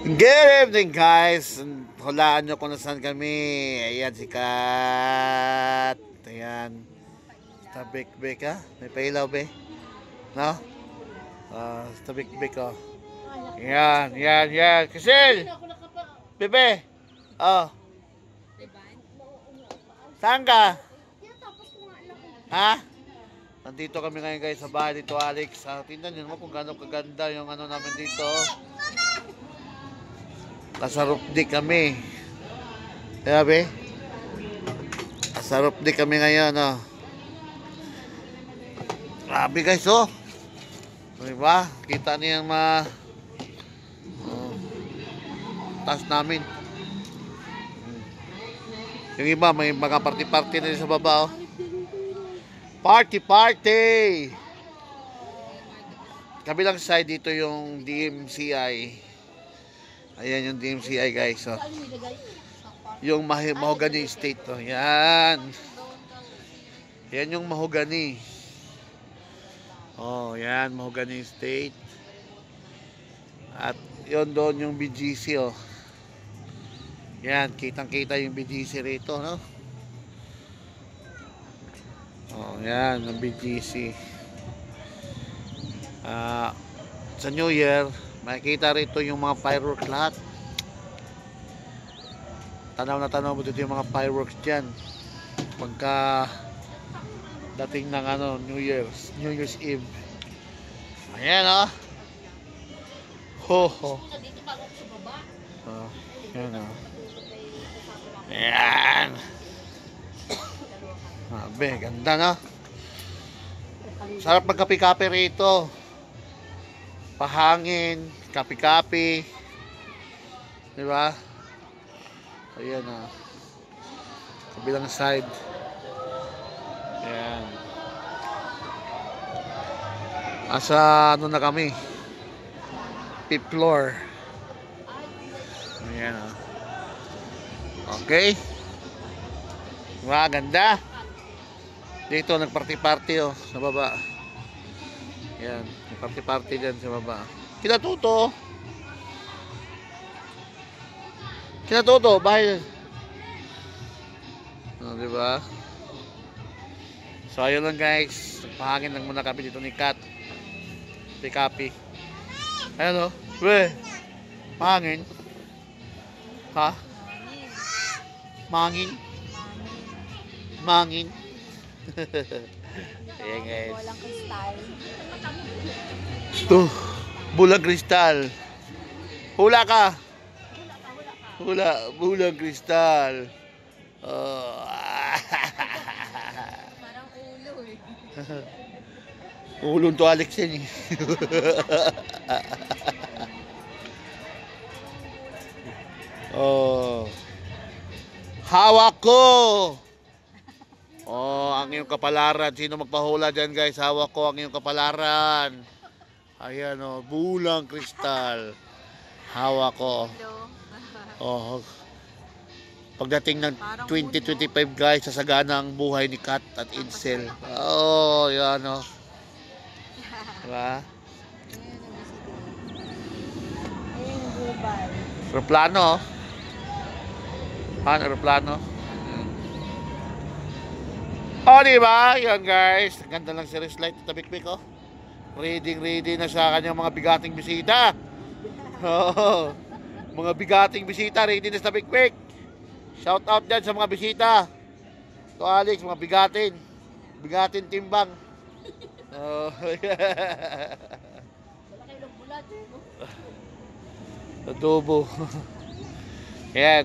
Good evening guys. Hulaan nyo kung nasaan kami. Ayan si Kat. Ayan. Tabik-bik ha. May pailaw be. No? Tabik-bik oh. Ayan, yan. Kasil! Bebe! Oh. Saan ka? Ha? Nandito kami ngayon guys sa bahay dito Alex. Tingnan nyo naman kung gano'ng kaganda yung ano namin dito. Nasa roof deck kami. Kaya be? Nasa roof deck kami ngayon, oh. Grabe guys, oh. Diba? Kita niyo yung taas namin. Yung iba, may mga party-party na sa baba, oh. Party! Kabilang side dito yung DMCI. Ayan yung DMCI guys, oh. Yung mahogany estate, oh. Yan. Yan yung mahogany. Oh, yan, mahogany estate. At yun doon yung BGC, oh. Yan, kitang-kita yung BGC rito, no? Oh, yan, yung BGC. Sa New Year, makikita rito yung mga fireworks lahat. Tanaw na tanaw mo dito yung mga fireworks dyan. Pagka dating ng New Year's Eve. Ayan, oh. Ho. Yan, oh. Ayan. Abe, ganda, no? Sarap magkapi-kapi rito. Pahangin, kapi-kapi. Diba? Ayan, oh. Kabilang side. Ayan. Asa na kami? Fifth floor. Ayan, oh. Okay. Diba, ganda. Dito, nagparty-party, oh, sa baba. Ayan, nagparty-party dyan sa baba. Kinatuto. Bahay. Oh, diba? So, ayun lang guys. Pahangin lang muna kami dito ni Kat. Pikapi. Ayan, oh. Weh. Mahangin. Ha? Mangin. Ayan guys. Walang kristal. Ito. Bulang kristal. Hula ka. Bulang kristal. Oh. Parang ulo eh. Ulong to Alex yan eh. Oh. Hawak ko. Oh, ang iyong kapalaran. Sino magpahula dyan guys? Hawak ko ang iyong kapalaran. Ayan, oh, bulang kristal. Hawak ko. Oh. Pagdating ng 2025 guys, sasagana ang buhay ni Kat at Edsel. Oh, yan, oh. Diba? Ayun yung global. Aeroplano, oh. Aeroplano. Oh, diba? Yan guys. Ganda lang series light. Tabik-bik, oh. Ready na sa kanyang mga bigating bisita. Oh, mga bigating bisita. Ready na sa tabik-bik. Shout out dyan sa mga bisita. To Alex, mga bigatin. Bigatin timbang. Oh, yeah. Wala kayo ng bulat. Adobo. Yan.